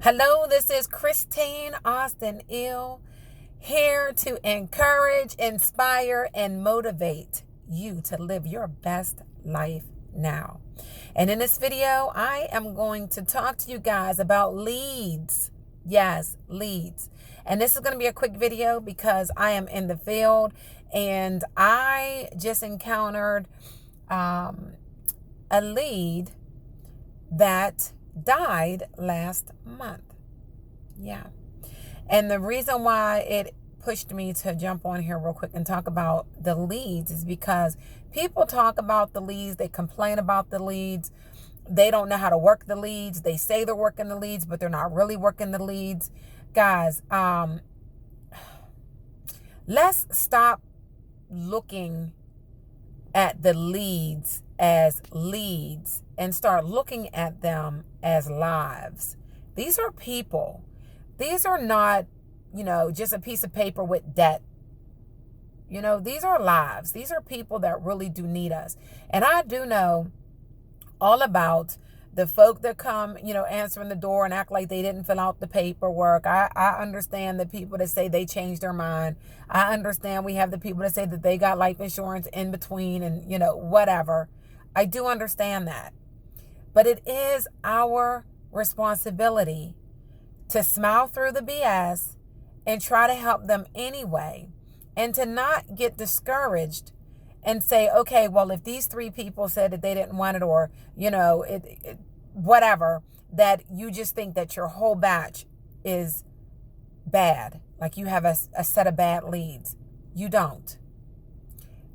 Hello, this is Christine Austin Ill, here to encourage, inspire, and motivate you to live your best life now. And in this video, I am going to talk to you guys about leads. Yes, leads. And this is going to be a quick video because I am in the field and I just encountered a lead that died last month. Yeah. And the reason why it pushed me to jump on here real quick and talk about the leads is because people talk about the leads, they complain about the leads, they don't know how to work the leads, they say they're working the leads, but they're not really working the leads. Guys, let's stop looking at the leads as leads and start looking at them as lives. These are people. These are not, just a piece of paper with debt. These are lives. These are people that really do need us. And I do know all about the folk that come, answering the door and act like they didn't fill out the paperwork. I understand the people that say they changed their mind. I understand we have the people that say that they got life insurance in between and, whatever. I do understand that. But it is our responsibility to smile through the BS and try to help them anyway, and to not get discouraged and say, okay, well, if these three people said that they didn't want it, or, whatever, that you just think that your whole batch is bad. Like you have a set of bad leads. You don't.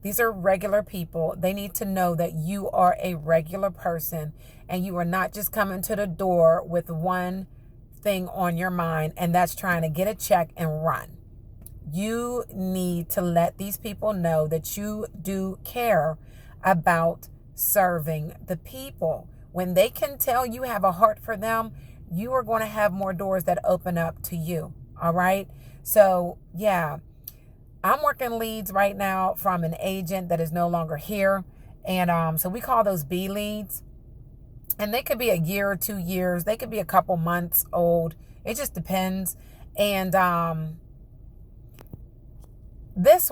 These are regular people. They need to know that you are a regular person and you are not just coming to the door with one thing on your mind, and that's trying to get a check and run. You need to let these people know that you do care about serving the people. When they can tell you have a heart for them, you are going to have more doors that open up to you. All right. So, yeah, I'm working leads right now from an agent that is no longer here. And so we call those B leads. And they could be a year or 2 years. They could be a couple months old. It just depends. And this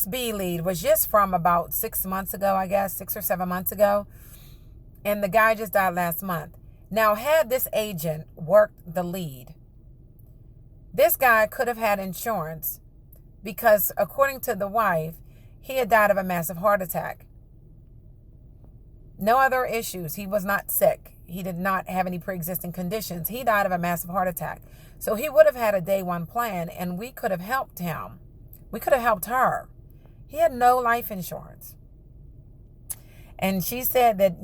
B lead was just from about 6 months ago, I guess, 6 or 7 months ago. And the guy just died last month. Now, had this agent worked the lead, this guy could have had insurance because, according to the wife, he had died of a massive heart attack. No other issues. He was not sick. He did not have any pre-existing conditions. He died of a massive heart attack. So he would have had a day one plan, and we could have helped him. We could have helped her. He had no life insurance. And she said that,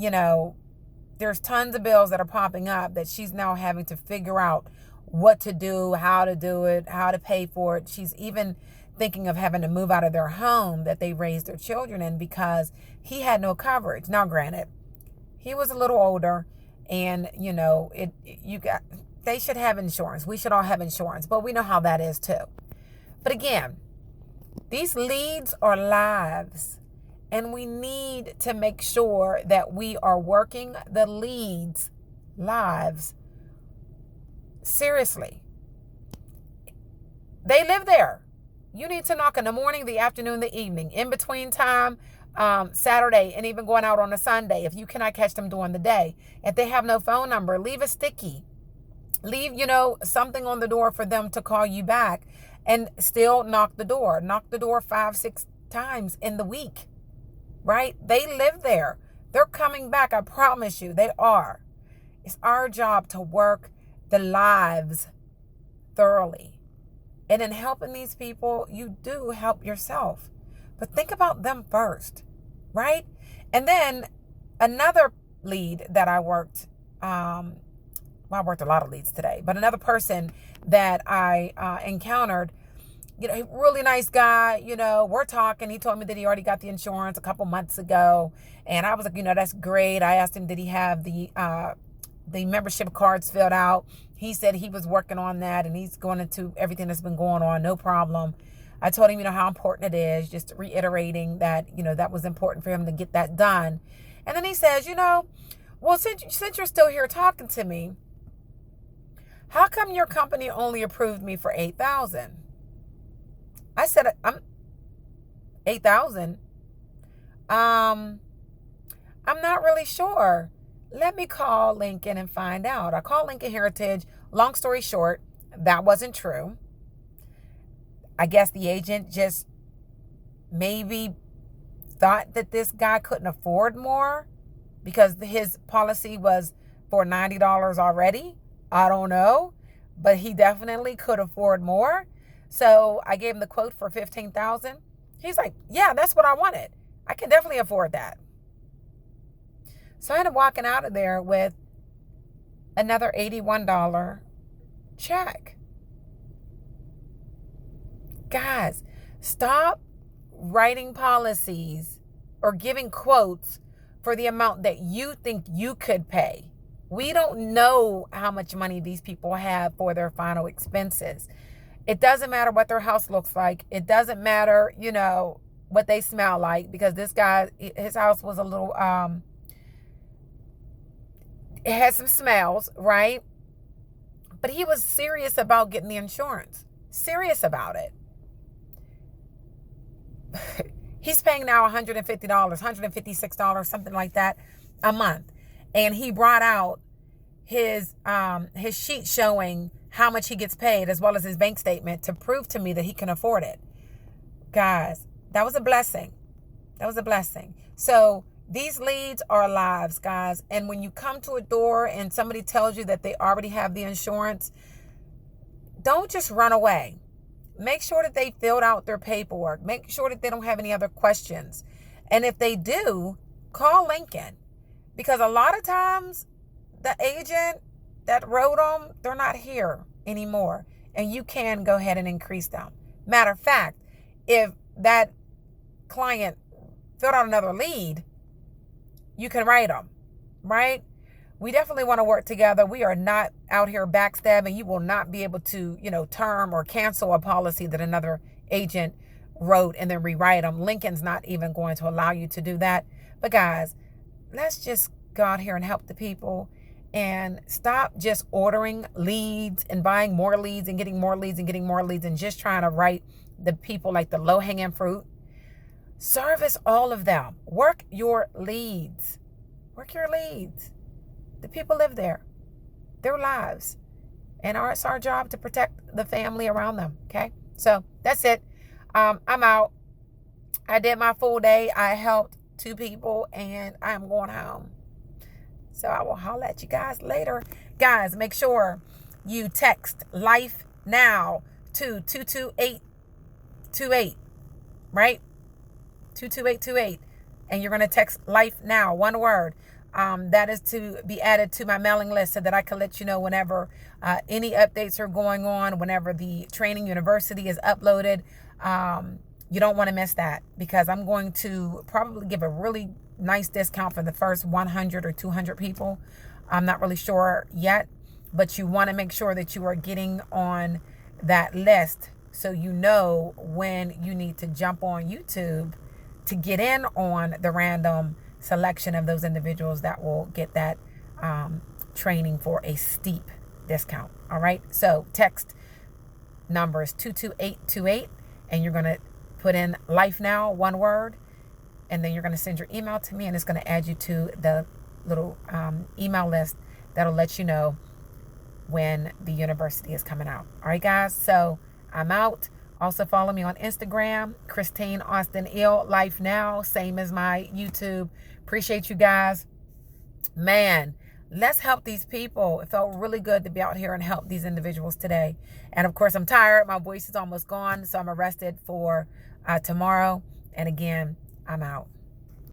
there's tons of bills that are popping up that she's now having to figure out what to do, how to do it, how to pay for it. She's even thinking of having to move out of their home that they raised their children in because he had no coverage. Now, granted, he was a little older, and they should have insurance. We should all have insurance, but we know how that is too. But again, these leads are lives, and we need to make sure that we are working the leads' lives seriously. They live there. You need to knock in the morning, the afternoon, the evening, in between time, Saturday, and even going out on a Sunday. If you cannot catch them during the day, if they have no phone number, leave a sticky. Leave, something on the door for them to call you back, and still knock the door. Knock the door 5-6 times in the week, right? They live there. They're coming back. I promise you, they are. It's our job to work the lives thoroughly. And in helping these people, you do help yourself. But think about them first, right? And then another lead that I worked, I worked a lot of leads today, but another person that I encountered, really nice guy, we're talking. He told me that he already got the insurance a couple months ago. And I was like, that's great. I asked him, did he have the membership cards filled out? He said he was working on that, and he's going into everything that's been going on, no problem. I told him, how important it is, just reiterating that, that was important for him to get that done. And then he says, well, since you're still here talking to me, how come your company only approved me for $8,000? I said, I'm $8,000. I'm not really sure. Let me call Lincoln and find out. I called Lincoln Heritage. Long story short, that wasn't true. I guess the agent just maybe thought that this guy couldn't afford more because his policy was for $90 already. I don't know, but he definitely could afford more. So I gave him the quote for $15,000. He's like, yeah, that's what I wanted. I can definitely afford that. So I ended up walking out of there with another $81 check. Guys, stop writing policies or giving quotes for the amount that you think you could pay. We don't know how much money these people have for their final expenses. It doesn't matter what their house looks like. It doesn't matter, what they smell like, because this guy, his house was a little, it had some smells, right? But he was serious about getting the insurance. Serious about it. He's paying now $150, $156, something like that a month. And he brought out his sheet showing how much he gets paid, as well as his bank statement, to prove to me that he can afford it. Guys, that was a blessing. That was a blessing. So these leads are lives, guys. And when you come to a door and somebody tells you that they already have the insurance, don't just run away. Make sure that they filled out their paperwork. Make sure that they don't have any other questions. And if they do, call Lincoln. Because a lot of times the agent that wrote them, they're not here anymore. And you can go ahead and increase them. Matter of fact, if that client filled out another lead, you can write them, right? We definitely want to work together. We are not out here backstabbing. You will not be able to, term or cancel a policy that another agent wrote and then rewrite them. Lincoln's not even going to allow you to do that. But guys, let's just go out here and help the people and stop just ordering leads and buying more leads and getting more leads and getting more leads and just trying to write the people like the low-hanging fruit. Service all of them. Work your leads. Work your leads. The people live there. Their lives. And it's our job to protect the family around them. Okay? So that's it. I'm out. I did my full day. I helped 2 people and I'm going home. So I will holler at you guys later. Guys, make sure you text Life Now to 22828. Right? 22828. And you're going to text Life Now, one word. That is to be added to my mailing list so that I can let you know whenever any updates are going on, whenever the training university is uploaded. You don't want to miss that, because I'm going to probably give a really nice discount for the first 100 or 200 people. I'm not really sure yet, but you want to make sure that you are getting on that list so you know when you need to jump on YouTube to get in on the random selection of those individuals that will get that training for a steep discount. All right. So text number is 22828 and you're going to put in Life Now, one word, and then you're going to send your email to me and it's going to add you to the little email list that'll let you know when the university is coming out. All right, guys. So I'm out. Also follow me on Instagram, Christine Austin Ill, Life Now, same as my YouTube. Appreciate you guys. Man, let's help these people. It felt really good to be out here and help these individuals today. And of course, I'm tired. My voice is almost gone, so I'm arrested for tomorrow. And again, I'm out.